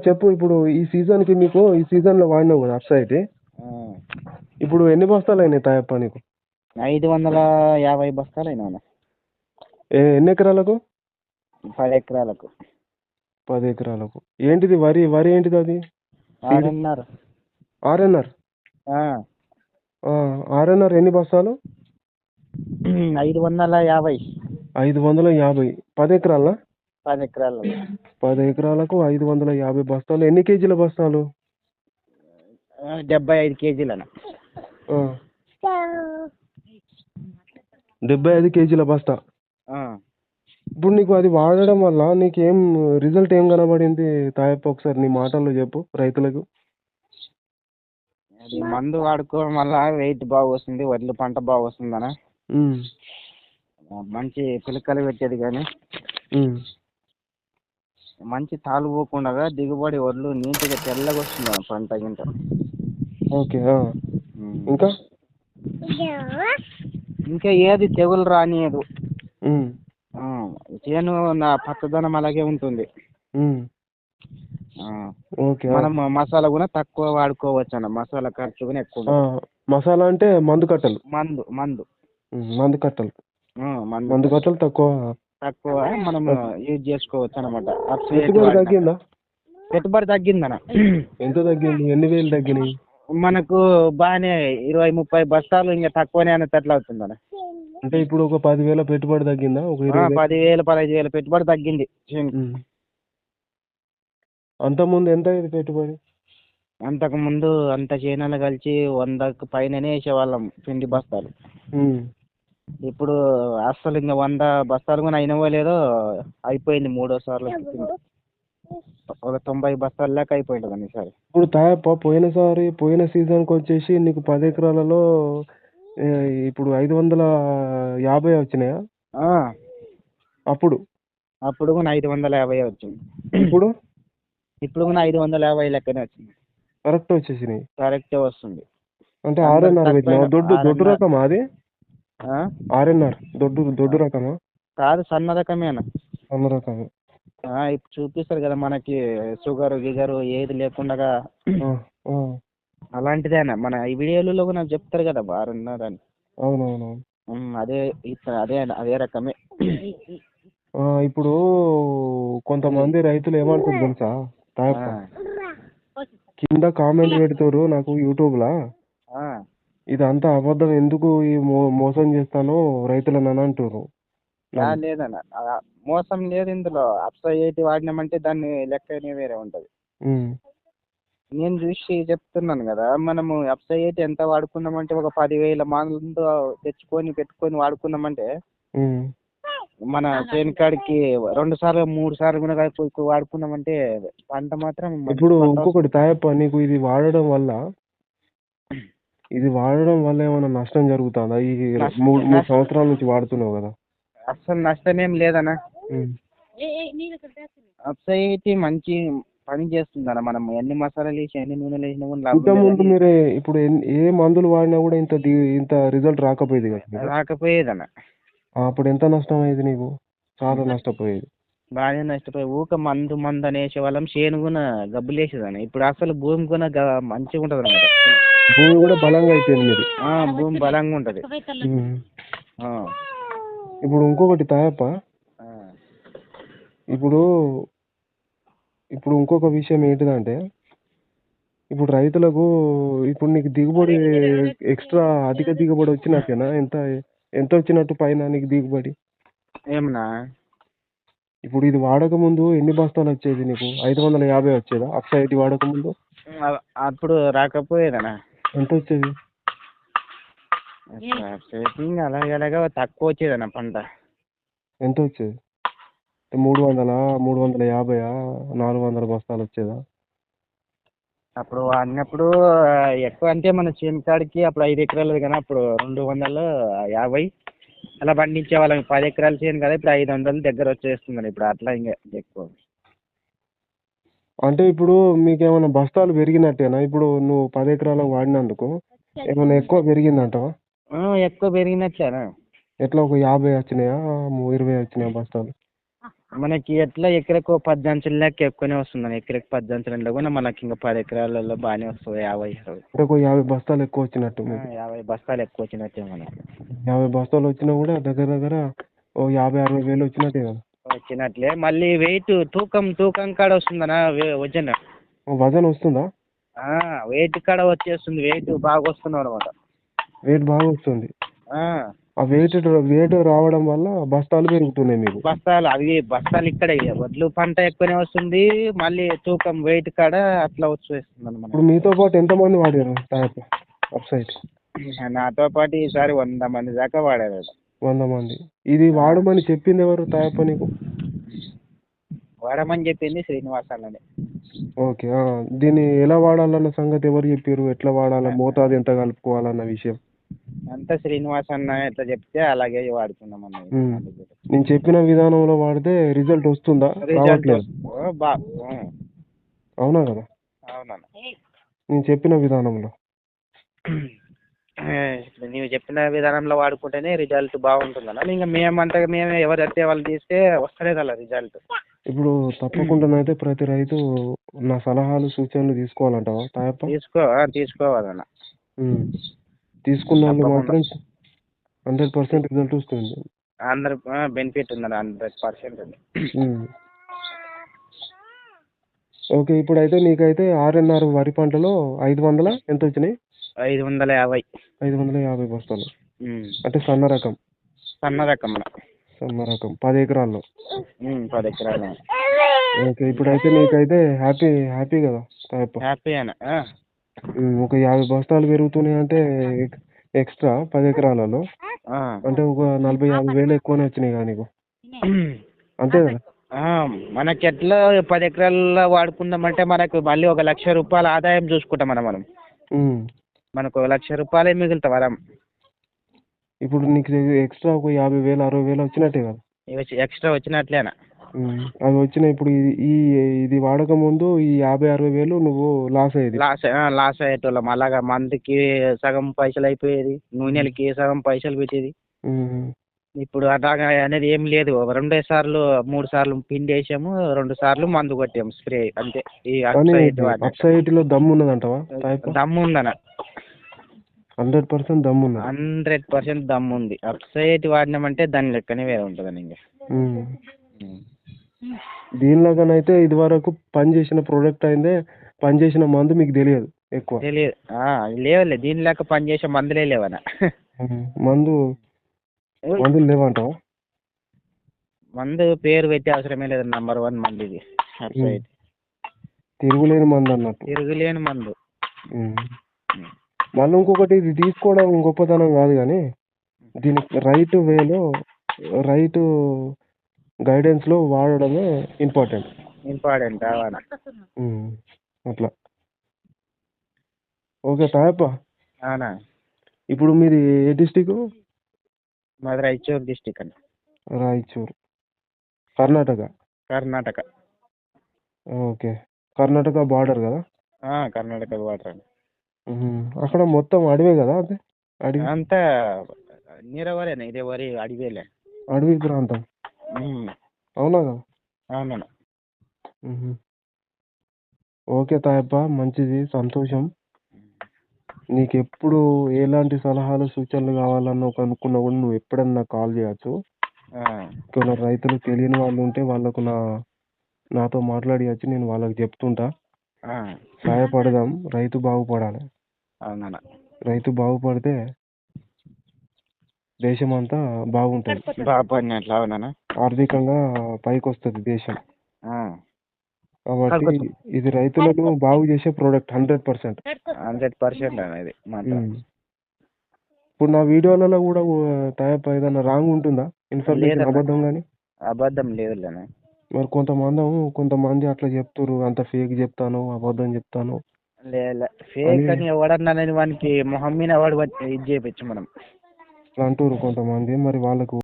చెప్పు ఇప్పుడు ఈ సీజన్కి మీకు ఈ సీజన్లో వాడినావు కదా అప్సైట్. ఆ, ఇప్పుడు ఎన్ని బస్తాలు అయినాయి తాయప్ప నీకు? 550 బస్తాలు అయినా. ఎన్ని ఎకరాలకు? 10 ఎకరాలకు. 10 ఎకరాలకు. ఏంటిది వరి? వరి ఏంటిది అది? సీడ్ 6.5. ఆర్ఎన్ఆర్. ఆర్ఎన్ఆర్ ఎన్ని బస్తాలు? 550. 550. 10 ఎకరాల? 10 ఎకరాలలో 10 ఎకరాలకు 550 బస్తాలు. ఎన్ని కేజీల బస్తాలు? 75 కేజీలన. 75 కేజీల బస్తా. ఇప్పుడు నీకు అది వాడడం వల్ల నీకేం రిజల్ట్ ఏం కనబడింది తాయప్ప? ఒకసారి నీ మాటల్లో చెప్పు రైతులకు. అది మందు వాడుకోవడం వల్ల వెయిట్ బాగా వస్తుంది, వడ్లు పంట బాగా వస్తుందన. మంచి పిలకలు పెట్టేది కానీ మంచి తాలు పోకుండా దిగుబడి వడ్లు నీట్గా తెల్లగా వస్తుంది పంట గింట. ఓకే. ఇంకా ఇంకా ఏది తెగులు రానియదు. చేను నా పచ్చదనం అలాగే ఉంటుంది. ఓకే. మనం మసాలా కూడా తక్కువ వాడుకోవచ్చు అన్న. మసాలా ఖర్చు కూడా ఎక్కువ. మసాలా అంటే మందు కట్టలు? మందు మందు మందు కట్టలు. మందు కట్టలు తక్కువ మనం యూజ్ చేసుకోవచ్చు అనమాట. పెట్టుబడి తగ్గిందా? పెట్టుబడి తగ్గిందన్న. ఎంత తగ్గింది? ఎన్ని వేలు తగ్గినాయి? మనకు బాగానే 20-30 బస్తాలు ఇంకా తక్కువనే అనేటట్లు అవుతుందన్న. అంటే ఇప్పుడు ఒక 10,000 పెట్టుబడి తగ్గిందా? ఒక 10,000-15,000 పెట్టుబడి తగ్గింది. అంతకుముందు ఎంత అయింది పెట్టుబడి? అంతకు ముందు అంత చేనులు కలిసి 100కు పైననే వేసేవాళ్ళం పిండి బస్తాలు. ఇప్పుడు అస్సలు ఇంకా 100 బస్తాలు కూడా అయినవో లేదో అయిపోయింది. 3వ సార్లు ఒక 90 బస్తాల లెక్క అయిపోయింది ఈసారి. ఇప్పుడు తాయప్ప పోయిన సీజన్కి వచ్చేసి నీకు 10 ఎకరాలలో ఇప్పుడు 550 వచ్చినాయా? అప్పుడు కూడా 550 వచ్చింది. ఇప్పుడు కూడా 550 లెక్కనే వచ్చింది. కరెక్ట్ వచ్చేసినాయి. కరెక్టే వస్తుంది. అంటే ఆర్ఎన్ఆర్ పెట్టినా? దొడ్డు రకమా అది? ఆర్ఎన్ఆర్ దొడ్డు రకమా? కాదు, సన్న రకమేనా. సన్న రకమే. ఇప్పుడు చూపిస్తారు కదా మనకి షుగర్ గిగరు ఏది లేకుండా అలాంటిదేనా. మన ఈ వీడియోలలో కూడా చెప్తారు కదా ఆర్ఎన్ఆర్ అని. అవునవును. అదే రకమే. ఇప్పుడు కొంతమంది రైతులు ఏమంటారు తెలుసా తాయప్ప? కింద కామెంట్ పెడతారు నాకు యూట్యూబ్లా, ఇదంతా అబద్ధం, ఎందుకు ఈ మోసం చేస్తాను రైతులను అని అంటారు. లేదన్న, మోసం లేదు ఇందులో. అప్సైట్ వాడినామంటే దాన్ని లెక్కనే వేరే ఉంటది. నేను చూసి చెప్తున్నాను కదా. మనము అప్సైట్ ఎంత వాడుకున్నామంటే ఒక 10,000 మందు పెట్టుకొని వాడుకున్నామంటే మన చేనికాడికి 2 సార్లు 3 సార్లు కూడా వాడుకున్నామంటే పంట మాత్రం. ఇప్పుడు ఇంకొకటి తాయప్ప, నీకు ఇది వాడడం వల్ల ఏమైనా నష్టం జరుగుతుందా? ఈ 3 సంవత్సరాల నుంచి వాడుతున్నావు కదా. అస్సలు నష్టమేం లేదన్నా. అప్సైట్ మంచి పని చేస్తుందన్న. మనం ఎన్ని మసాలాలు వేసి ఎన్ని నూనెలు వేసినా ఇంత ముందు మీరే ఇప్పుడు ఏ మందులు వాడినా కూడా ఇంత రిజల్ట్ రాకపోయేది కదా? రాకపోయేదన్న. అప్పుడు ఎంత నష్టం అయ్యేది నీకు? చాలా నష్టపోయేది. బాగానే నష్టపోయి మందు అని వేసేవాళ్ళం. చేను కూడా గబ్బులు వేసేదాన్ని. ఇప్పుడు అసలు భూమి కూడా మంచిగా ఉంటుంది అన్నమాట. భూమి కూడా బలంగా అయిపోయింది మీరు. భూమి బలంగా ఉంటుంది. ఇప్పుడు ఇంకొకటి తాయప్ప, ఇప్పుడు ఇంకొక విషయం ఏంటిదంటే, ఇప్పుడు రైతులకు ఇప్పుడు నీకు దిగుబడి ఎక్స్ట్రా అధిక దిగుబడి వచ్చినట్టేనా? ఎంత వచ్చినట్టు పైన నీకు దిగుబడి? ఏమన్నా ఇప్పుడు ఇది వాడక ముందు ఎన్ని బస్తాలు వచ్చేది నీకు? 550 వచ్చేదా అప్సైట్ వాడక ముందు? అప్పుడు రాకపోయేదనా. ఎంత వచ్చేది? అలాగే తక్కువ వచ్చేదన్న పంట. ఎంత వచ్చేది? 300, 350, 400 బస్తాలు వచ్చేదా? అప్పుడు వాడినప్పుడు ఎక్కువ అంటే మన చేనికాడికి అప్పుడు 5 ఎకరాలు కానీ అప్పుడు 250 అలా పండించే వాళ్ళం. 10 ఎకరాల చేను కదా, ఇప్పుడు 500 దగ్గర వచ్చేస్తుంది. ఇప్పుడు అట్లా ఇంకా ఎక్కువ. అంటే ఇప్పుడు మీకేమైనా బస్తాలు పెరిగినట్టేనా? ఇప్పుడు నువ్వు 10 ఎకరాలకు వాడినందుకు ఏమైనా ఎక్కువ పెరిగిందంటావా? ఎక్కువ పెరిగినట్లేనా. ఎట్లా, ఒక 50 వచ్చినాయా, 20 వచ్చినాయా బస్తాలు? మనకి ఎట్లా ఎకరకు 10 జంచుల లెక్క ఎక్కువనే వస్తుంది. ఎకరకు 10 జంచులు కూడా మనకి ఇంకా 10 ఎకరాలలో బాగానే వస్తుంది. 50 60 అంటే ఒక 50 బస్తాలు ఎక్కువ వచ్చినట్టు మీకు. 50 బస్తాలు ఎక్కువ వచ్చినట్టే మనకి. 50 బస్తాలు వచ్చినా కూడా దగ్గర దగ్గర ఓ 50-60 వేలు వచ్చినట్టే కదా. వచ్చినట్లే. మళ్ళీ వెయిట్ తూకం కాడ వస్తుందనా వజన్. వజన్ వస్తుందా? వెయిట్ కాడ వచ్చేస్తుంది. వెయిట్ బాగా వస్తుంది అనమాట. వెయిట్ బాగా వస్తుంది. ఆ వెయిట్ రావడం వల్ల బస్తాలు పెరుగుతున్నాయి మీకు. బస్తాలు ఇక్కడ వడ్లు పంట ఎక్కువనే వస్తుంది. మళ్ళీ తూకం వెయిట్ కాడ అట్లా వచ్చేస్తుంది అనమాట. ఇప్పుడు మీతో పాటు ఎంతమంది వాడారు టాప్ అప్సైట్? నాతో పాటు ఈసారి 100 మంది దాకా వాడారు. 100 మంది. ఇది వాడమని చెప్పింది ఎవరు తాయప్ప నీకు? వాడమని చెప్పింది శ్రీనివాస్ అన్ననే. ఓకే. దీన్ని ఎలా వాడాలన్న సంగతి ఎవరు చెప్పారు? ఎట్లా వాడాలా, మోతాదు ఎంత కలుపుకోవాలన్న విషయం అంతా శ్రీనివాస్ అన్న ఎట్లా చెప్తే అలాగే వాడుతున్నాం అన్న. నేను చెప్పిన విధానంలో వాడితే రిజల్ట్ వస్తుందా? రావట్లేదు. అవునా కదా? అవునన్న. నేను చెప్పిన విధానంలో నీవు చెప్పిన విధానంలో వాడుకుంటేనే రిజల్ట్ బాగుంటుందన్న. ఇంకా మేము ఎవరైతే వాళ్ళు తీస్తే వస్తలేదు అలా రిజల్ట్. ఇప్పుడు తప్పకుండానైతే ప్రతి రైతు నా సలహాలు సూచనలు తీసుకోవాలంటావా తాయప్ప? తీసుకోవాలన్న. తీసుకున్న వాళ్ళు మాత్రం 100% రిజల్ట్ వస్తుంది. అందరు బెనిఫిట్ ఉందన్న. 100% ఉంది. ఓకే. ఇప్పుడైతే నీకైతే 6.5 వరి పంటలో 500 ఎంత వచ్చినాయి? 550. 550 బస్తాలు. అంటే సన్న రకం. సన్న రకం 10 ఎకరాల్లో. 10 ఎకరాలు. ఓకే. ఇప్పుడైతే నీకైతే హ్యాపీ కదా తాయప్ప? హ్యాపీ అన్న. ఒక 50 బస్తాలు పెరుగుతున్నాయి అంటే ఎక్స్ట్రా 10 ఎకరాలలో అంటే ఒక 40-50 వేలు ఎక్కువనే వచ్చినాయి కదా నీకు. అంతే కదా? మనకి ఎట్లా 10 ఎకరాల్లో వాడుకున్నామంటే మనకు మళ్ళీ 1,00,000 రూపాయల ఆదాయం చూసుకుంటాం మనం. మనకు 1,00,000 రూపాయలే మిగులుతాం వరం. ఇప్పుడు నీకు ఎక్స్ట్రా ఒక 50,000-60 వేలు వచ్చినట్టే కదా? ఎక్స్ట్రా వచ్చినట్లేనా? అవి వచ్చినాయి. ఇప్పుడు ఇది వాడక ముందు ఈ 50-60 వేలు నువ్వు లాస్ అయ్యేది. లాస్ అయ్యేటోళ్ళం. అలాగా మందుకి సగం పైసలు అయిపోయేది, నూనెలకి సగం పైసలు పెట్టేది. ఇప్పుడు అలాగా అనేది ఏం లేదు. 2 సార్లు 3 సార్లు పిండి వేసాము, 2 సార్లు మందు కొట్టాము స్ప్రే అంతే. ఈ అప్సైట్ లో దమ్ము ఉన్నదంటావా? దమ్ము ఉందన్న. 100% దమ్ము ఉంది. 100% దమ్ము ఉంది. అప్సైట్ వాడినామంటే దాని లెక్కనే వేరే ఉంటుంది. ఇంకా దీనిలాగానైతే ఇది వరకు పనిచేసిన ప్రోడక్ట్ అయిందే, పనిచేసిన మందు మీకు తెలియదు ఎక్కువ? తెలియదు. లేవులే. దీని లెక్క పనిచేసే మందులే లేవన్నా. మందులు లేవంటావా? మందు పేరు పెట్టే అవసరమే లేదు. నంబర్ 1 మందు ఇది. తిరుగులేని మందు అన్నట్టు. తిరుగులేని మందు. మళ్ళీ ఇంకొకటి, ఇది తీసుకోవడం గొప్పతనం కాదు కానీ దీనికి రైతు గైడెన్స్లో వాడడమే ఇంపార్టెంట్. అట్లా. ఓకే తాయప్ప. అవునా. ఇప్పుడు మీది ఏ డిస్టిక్? మాది రాయచూరు డిస్టిక్ అండి. రాయచూరు, కర్ణాటక. ఓకే. కర్ణాటక బార్డర్ కదా? కర్ణాటక బార్డర్ అండి. అక్కడ మొత్తం అడవే కదా? అదే అడవి అంతా నీరవరేనా? ఇదే వరి అడవిలే. అడవి ప్రాంతం. అవునా కదా? అవునా. ఓకే తాయప్ప, మంచిది, సంతోషం. నీకు ఎప్పుడు ఎలాంటి సలహాలు సూచనలు కావాలన్నా కనుక్కున్నా కూడా నువ్వు ఎప్పుడన్నా నాకు కాల్ చేయొచ్చు. కొన్ని రైతులు తెలియని వాళ్ళు ఉంటే వాళ్ళకు నాతో మాట్లాడియచ్చు. నేను వాళ్ళకి చెప్తుంటా. సహాయపడదాం. రైతు బాగుపడాలి. అవునా. రైతు బాగుపడితే దేశం అంతా బాగుంటుంది. ఆర్థికంగా పైకి వస్తుంది దేశం. కాబట్టి ఇది రైతులకు బాగు చేసే ప్రోడక్ట్ 100%. 100% అనేది. ఇప్పుడు నా వీడియోలలో కూడా తాయప్ప ఏదైనా రాంగ్ ఉంటుందా? ఇన్ఫర్మేషన్ అబద్ధం కానీ? అబద్ధం లేదులేనా. మరి కొంతమంది అట్లా చెప్తారు, అంత ఫేక్ చెప్తాను, అబద్ధం చెప్తాను. ఫేక్ అని ఎవడన్నా వానికి మొహం మీద ఎవడు ఇది చేయవచ్చు మనం అంటారు కొంతమంది. మరి వాళ్ళకు